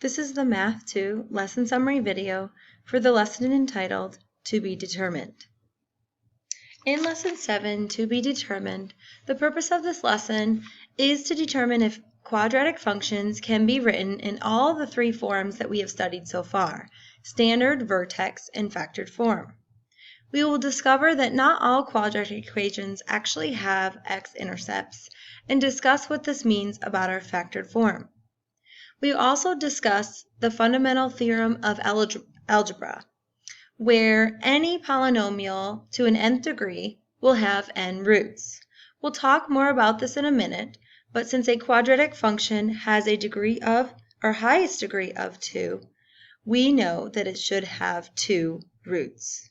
This is the Math 2 lesson summary video for the lesson entitled To Be Determined. In Lesson 7, To Be Determined, the purpose of this lesson is to determine if quadratic functions can be written in all the three forms that we have studied so far: standard, vertex, and factored form. We will discover that not all quadratic equations actually have x-intercepts and discuss what this means about our factored form. We also discuss the fundamental theorem of algebra, where any polynomial to an nth degree will have n roots. We'll talk more about this in a minute, but since a quadratic function has a degree of, or highest degree of 2, we know that it should have 2 roots.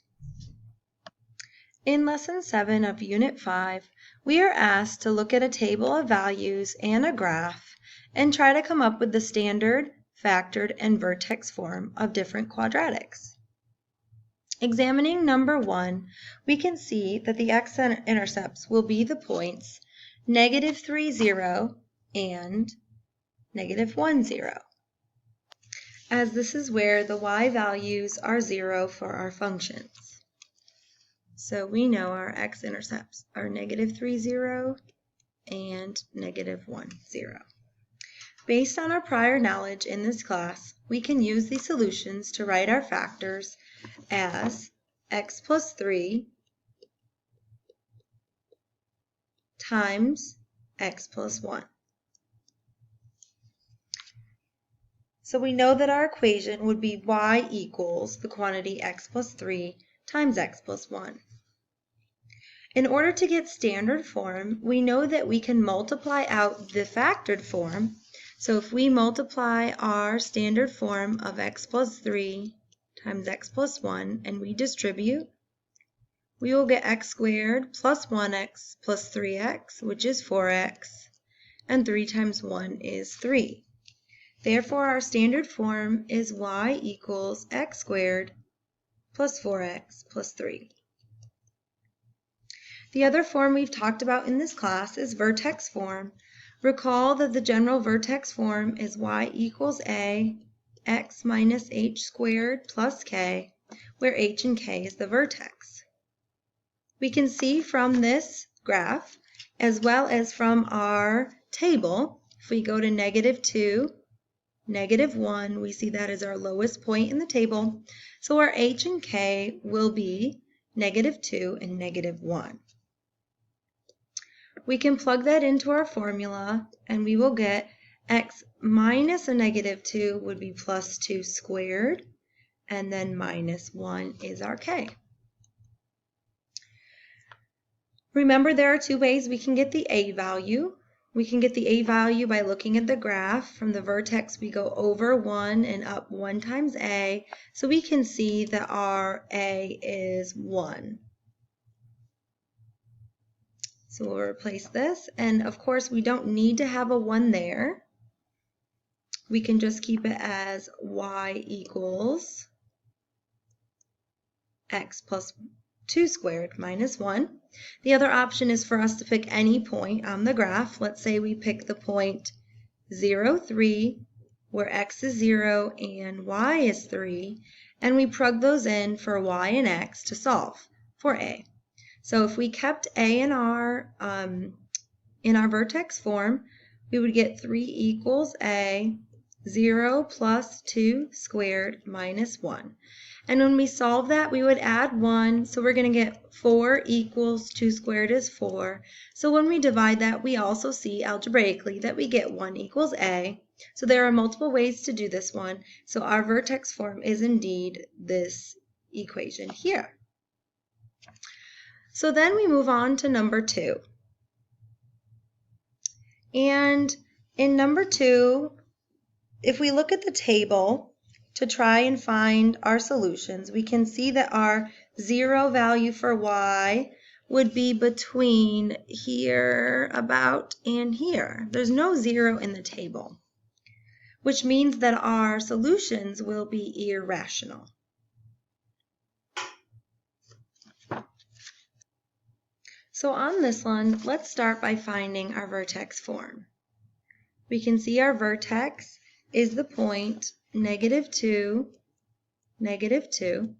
In Lesson 7 of Unit 5, we are asked to look at a table of values and a graph and try to come up with the standard, factored, and vertex form of different quadratics. Examining number 1, we can see that the x-intercepts will be the points -3, 0 and -1, 0, as this is where the y values are 0 for our functions. So we know our x-intercepts are -3, 0 and -1, 0. Based on our prior knowledge in this class, we can use these solutions to write our factors as x plus 3 times x plus 1. So we know that our equation would be y equals the quantity x plus 3 times x plus 1. In order to get standard form, we know that we can multiply out the factored form. So if we multiply our standard form of x plus 3 times x plus 1 and we distribute, we will get x squared plus 1x plus 3x, which is 4x, and 3 times 1 is 3. Therefore, our standard form is y equals x squared plus 4x plus 3. The other form we've talked about in this class is vertex form. Recall that the general vertex form is y equals a, x minus h squared plus k, where h and k is the vertex. We can see from this graph, as well as from our table, if we go to -2, -1, we see that is our lowest point in the table. So our h and k will be -2 and -1. We can plug that into our formula and we will get x minus a -2 would be plus 2 squared, and then minus 1 is our k. Remember, there are two ways we can get the a value. We can get the a value by looking at the graph. From the vertex we go over 1 and up 1 times a, so we can see that our a is 1. So we'll replace this, and of course we don't need to have a 1 there. We can just keep it as y equals x plus 2 squared minus 1. The other option is for us to pick any point on the graph. Let's say we pick the point 0, 3, where x is 0 and y is 3, and we plug those in for y and x to solve for a. So if we kept a in our vertex form, we would get 3 equals a, 0 plus 2 squared minus 1. And when we solve that, we would add 1, so we're going to get 4 equals 2 squared is 4. So when we divide that, we also see algebraically that we get 1 equals a. So there are multiple ways to do this one. So our vertex form is indeed this equation here. So then we move on to number 2. And in number 2, if we look at the table to try and find our solutions, we can see that our 0 value for y would be between here about and here. There's no 0 in the table, which means that our solutions will be irrational. So on this one, let's start by finding our vertex form. We can see our vertex is the point -2, -2.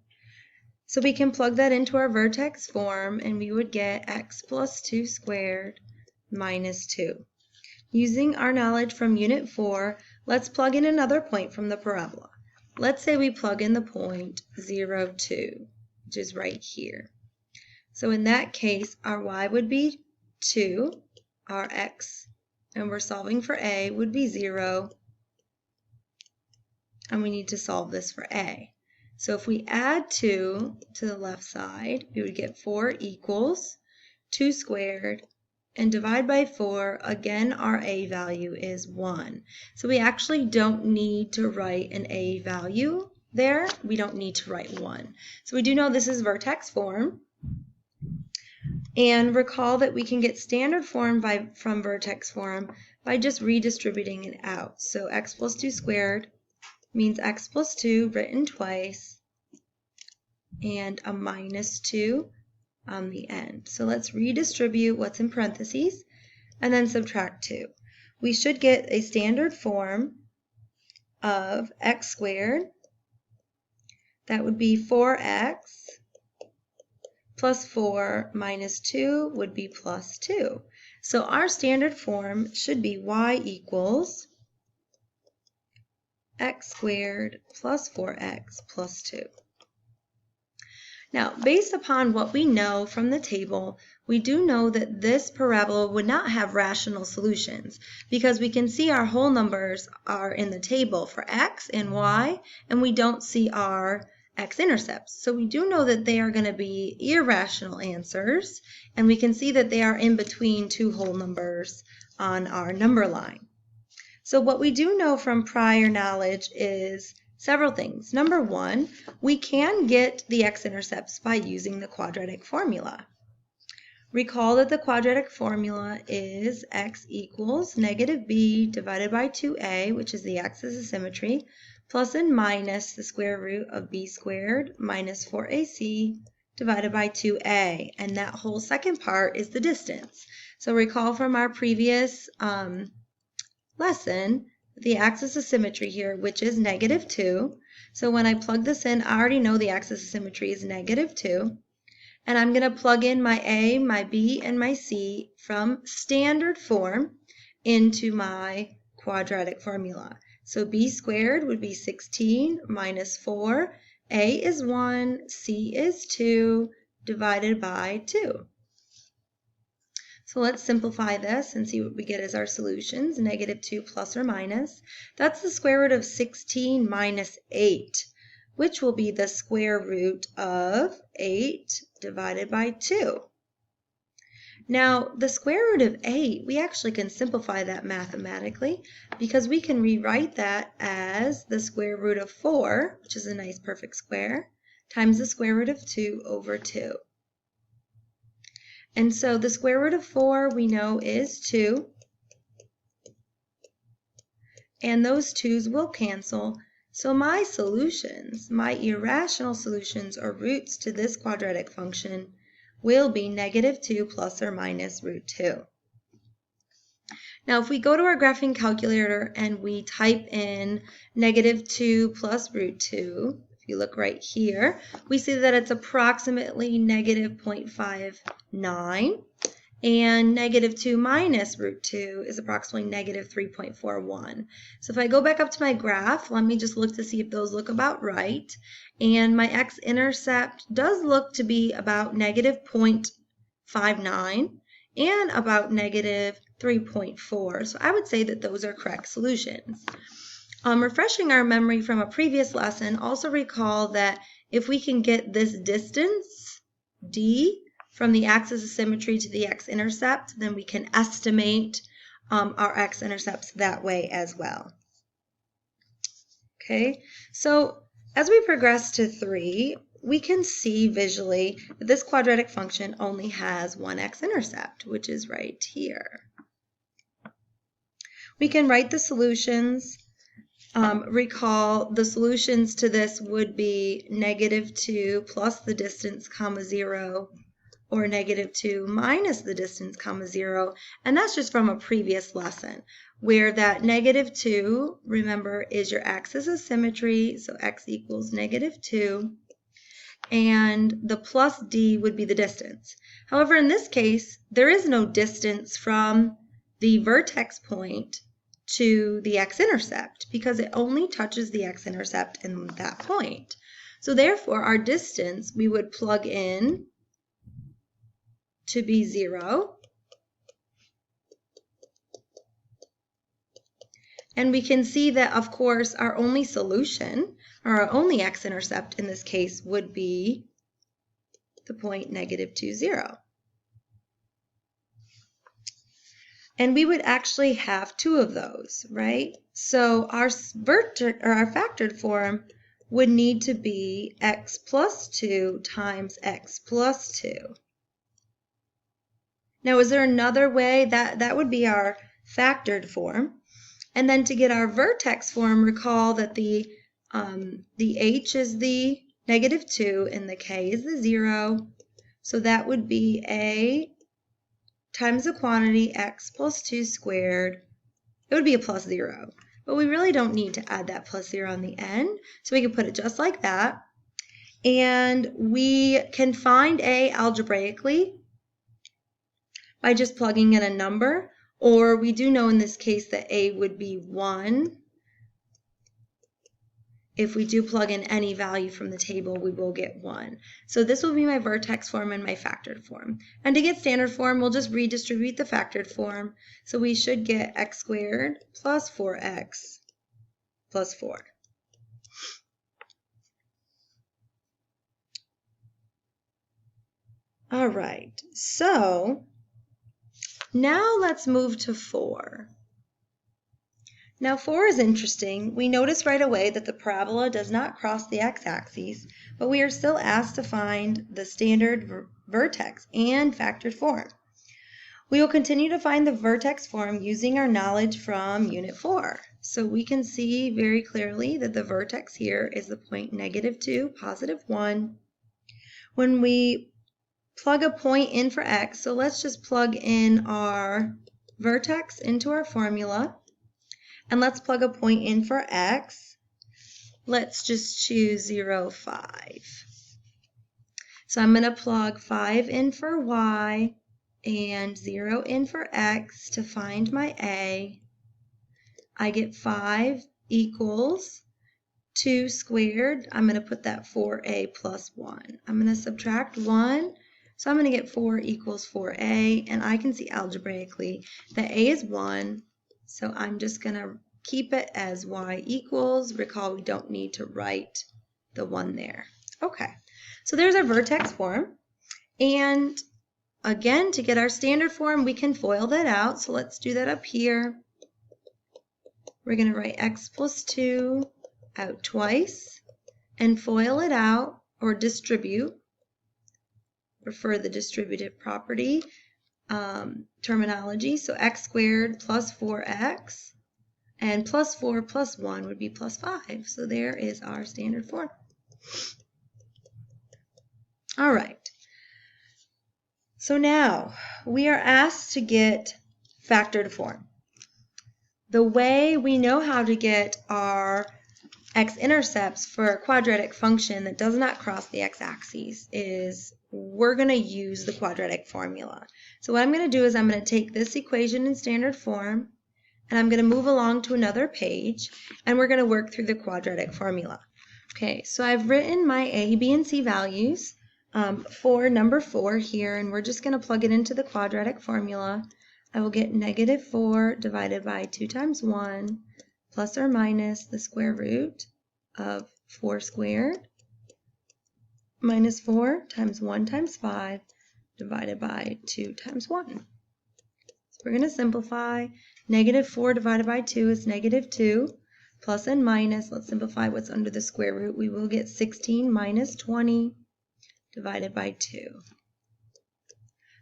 So we can plug that into our vertex form, and we would get x plus 2 squared minus 2. Using our knowledge from Unit 4, let's plug in another point from the parabola. Let's say we plug in the point 0, 2, which is right here. So in that case, our y would be 2, our x, and we're solving for a, would be 0, and we need to solve this for a. So if we add 2 to the left side, we would get 4 equals 2 squared, and divide by 4, again our a value is 1. So we actually don't need to write an a value there. We don't need to write 1. So we do know this is vertex form. And recall that we can get standard form from vertex form by just redistributing it out. So x plus 2 squared means x plus 2 written twice, and a minus 2 on the end. So let's redistribute what's in parentheses and then subtract 2. We should get a standard form of x squared. That would be 4x plus 4 minus 2 would be plus 2. So our standard form should be y equals x squared plus 4x plus 2. Now, based upon what we know from the table, we do know that this parabola would not have rational solutions because we can see our whole numbers are in the table for x and y, and we don't see our x-intercepts. So we do know that they are going to be irrational answers, and we can see that they are in between two whole numbers on our number line. So what we do know from prior knowledge is several things. Number one, we can get the x-intercepts by using the quadratic formula. Recall that the quadratic formula is x equals negative b divided by 2a, which is the axis of symmetry, plus and minus the square root of b squared minus 4ac divided by 2a. And that whole second part is the distance. So recall from our previous lesson, the axis of symmetry here, which is negative 2. So when I plug this in, I already know the axis of symmetry is negative 2. And I'm going to plug in my a, my b, and my c from standard form into my quadratic formula. So b squared would be 16 minus 4. A is 1, c is 2, divided by 2. So let's simplify this and see what we get as our solutions. Negative 2 plus or minus. That's the square root of 16 minus 8, which will be the square root of 8 divided by 2. Now, the square root of 8, we actually can simplify that mathematically because we can rewrite that as the square root of 4, which is a nice perfect square, times the square root of 2 over 2. And so the square root of 4 we know is 2, and those 2's will cancel. So my solutions, my irrational solutions or roots to this quadratic function will be negative 2 plus or minus root 2. Now if we go to our graphing calculator and we type in negative 2 plus root 2, if you look right here, we see that it's approximately negative 0.59, and negative 2 minus root 2 is approximately negative 3.41. So if I go back up to my graph, let me just look to see if those look about right. And my x-intercept does look to be about negative 0.59 and about negative 3.4. So I would say that those are correct solutions. Refreshing our memory from a previous lesson, also recall that if we can get this distance, d, from the axis of symmetry to the x-intercept, then we can estimate our x-intercepts that way as well. Okay, so as we progress to 3, we can see visually that this quadratic function only has one x-intercept, which is right here. We can write the solutions. Recall the solutions to this would be negative 2 plus the distance, comma 0, or negative 2 minus the distance, comma 0, and that's just from a previous lesson. where that -2, remember, is your axis of symmetry, so x equals -2, and the plus d would be the distance. However, in this case, there is no distance from the vertex point to the x-intercept because it only touches the x-intercept in that point. So therefore, our distance we would plug in to be 0. And we can see that, of course, our only solution, or our only x-intercept in this case, would be the point -2, 0. And we would actually have two of those, right? So our factored form would need to be x plus 2 times x plus 2. Now, is there another way? That would be our factored form. And then to get our vertex form, recall that the h is the -2 and the k is the 0. So that would be a times the quantity x plus 2 squared. It would be a plus 0. But we really don't need to add that plus 0 on the end. So we can put it just like that. And we can find a algebraically by just plugging in a number. Or we do know in this case that a would be 1. If we do plug in any value from the table, we will get 1. So this will be my vertex form and my factored form. And to get standard form, we'll just redistribute the factored form. So we should get x squared plus 4x plus 4. All right, so now let's move to 4. Now 4 is interesting. We notice right away that the parabola does not cross the x-axis, but we are still asked to find the standard vertex and factored form. We will continue to find the vertex form using our knowledge from Unit 4. So we can see very clearly that the vertex here is the point -2, +1. When we plug a point in for x, so let's just plug in our vertex into our formula. And let's plug a point in for x. Let's just choose 0, 5. So I'm going to plug 5 in for y and 0 in for x to find my a. I get 5 equals 2 squared. I'm going to put that 4a plus 1. I'm going to subtract 1. So I'm going to get 4 equals 4a. And I can see algebraically that a is 1. So I'm just going to keep it as y equals. Recall, we don't need to write the 1 there. Okay, so there's our vertex form. And again, to get our standard form, we can FOIL that out. So let's do that up here. We're going to write x plus 2 out twice and FOIL it out, or distribute. Prefer the distributive property terminology. So x squared plus 4x, and plus 4 plus 1 would be plus 5. So there is our standard form. All right. So now we are asked to get factored form. The way we know how to get our x-intercepts for a quadratic function that does not cross the x-axis is we're going to use the quadratic formula. So what I'm going to do is I'm going to take this equation in standard form, and I'm going to move along to another page, and we're going to work through the quadratic formula. Okay, so I've written my a, b, and c values for number 4 here, and we're just going to plug it into the quadratic formula. I will get -4 divided by 2 times 1 plus or minus the square root of 4 squared minus 4 times 1 times 5 divided by 2 times 1. So we're going to simplify. -4 divided by 2 is -2. Plus and minus, let's simplify what's under the square root. We will get 16 minus 20 divided by 2.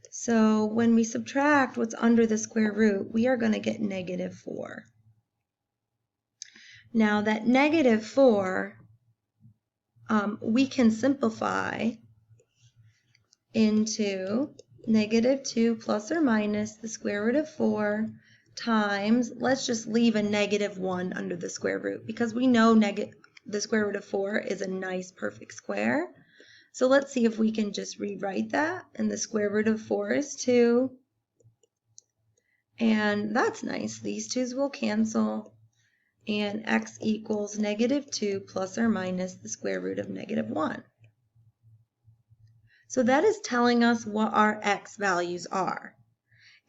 So when we subtract what's under the square root, we are going to get -4. Now that -4, we can simplify into -2 plus or minus the square root of 4 times, let's just leave a -1 under the square root because we know the square root of 4 is a nice perfect square. So let's see if we can just rewrite that. And the square root of 4 is 2. And that's nice. These 2's will cancel. And x equals -2 plus or minus the square root of -1. So that is telling us what our x values are.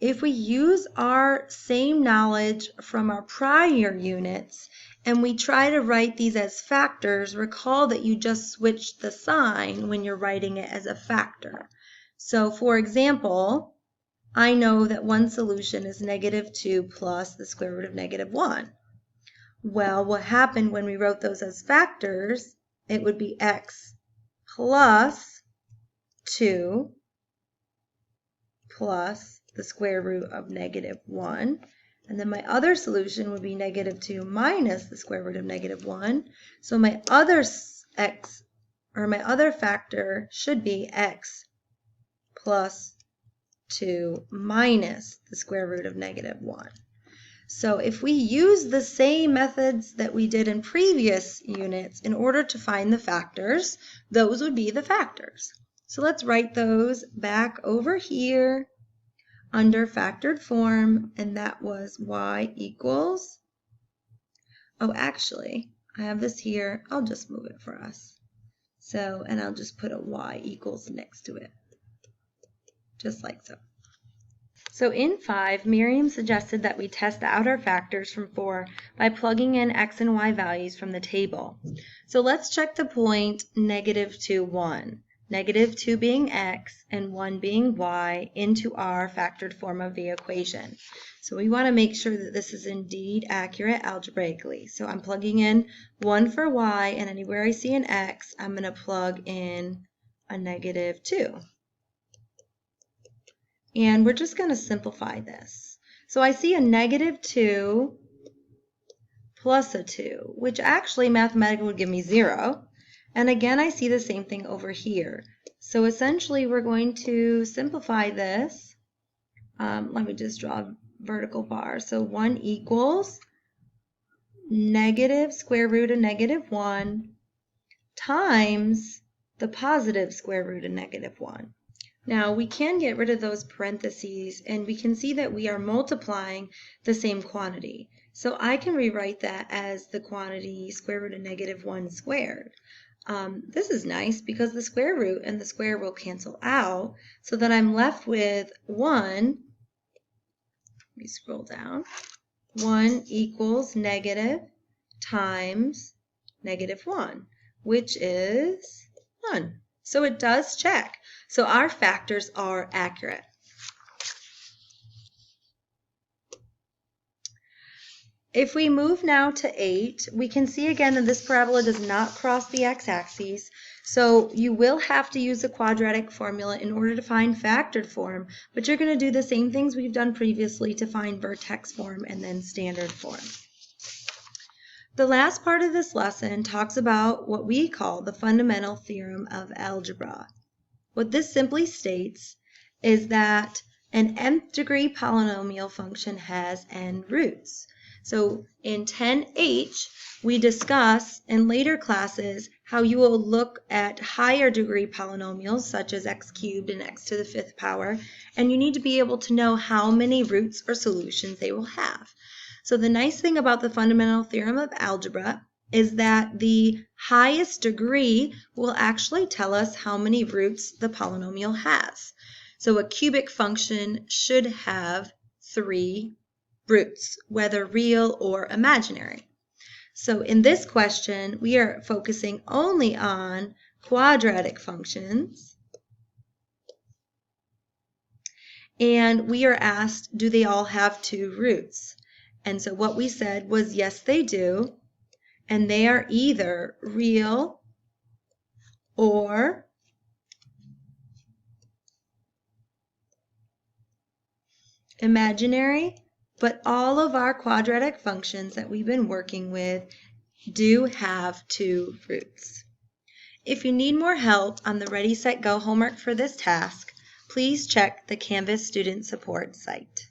If we use our same knowledge from our prior units and we try to write these as factors, recall that you just switched the sign when you're writing it as a factor. So for example, I know that one solution is -2 plus the square root of -1. Well, what happened when we wrote those as factors, it would be x plus 2 plus the square root of -1. And then my other solution would be -2 minus the square root of -1. So my other factor should be x plus 2 minus the square root of -1. So if we use the same methods that we did in previous units in order to find the factors, those would be the factors. So let's write those back over here under factored form, and that was y equals, oh actually, I have this here, I'll just move it for us. So, and I'll just put a y equals next to it, just like so. So in 5, Miriam suggested that we test out our factors from 4 by plugging in x and y values from the table. So let's check the point -2, 1. -2 being x and 1 being y into our factored form of the equation. So we want to make sure that this is indeed accurate algebraically. So I'm plugging in 1 for y, and anywhere I see an x, I'm going to plug in a -2. And we're just going to simplify this. So I see a -2 plus a 2, which actually mathematically would give me 0. And again, I see the same thing over here. So essentially, we're going to simplify this. Let me just draw a vertical bar. So 1 equals negative square root of -1 times the positive square root of -1. Now, we can get rid of those parentheses, and we can see that we are multiplying the same quantity. So I can rewrite that as the quantity square root of -1 squared. This is nice because the square root and the square will cancel out, so that I'm left with 1. Let me scroll down. 1 equals negative times -1, which is 1. So it does check. So our factors are accurate. If we move now to 8, we can see again that this parabola does not cross the x-axis, so you will have to use the quadratic formula in order to find factored form, but you're going to do the same things we've done previously to find vertex form and then standard form. The last part of this lesson talks about what we call the fundamental theorem of algebra. What this simply states is that an nth degree polynomial function has n roots. So in 10H, we discuss in later classes how you will look at higher degree polynomials such as x cubed and x to the 5th power, and you need to be able to know how many roots or solutions they will have. So the nice thing about the fundamental theorem of algebra is that the highest degree will actually tell us how many roots the polynomial has. So a cubic function should have 3 roots, whether real or imaginary. So in this question, we are focusing only on quadratic functions. And we are asked, do they all have 2 roots? And so what we said was, yes, they do. And they are either real or imaginary, but all of our quadratic functions that we've been working with do have 2 roots. If you need more help on the Ready, Set, Go homework for this task, please check the Canvas Student Support site.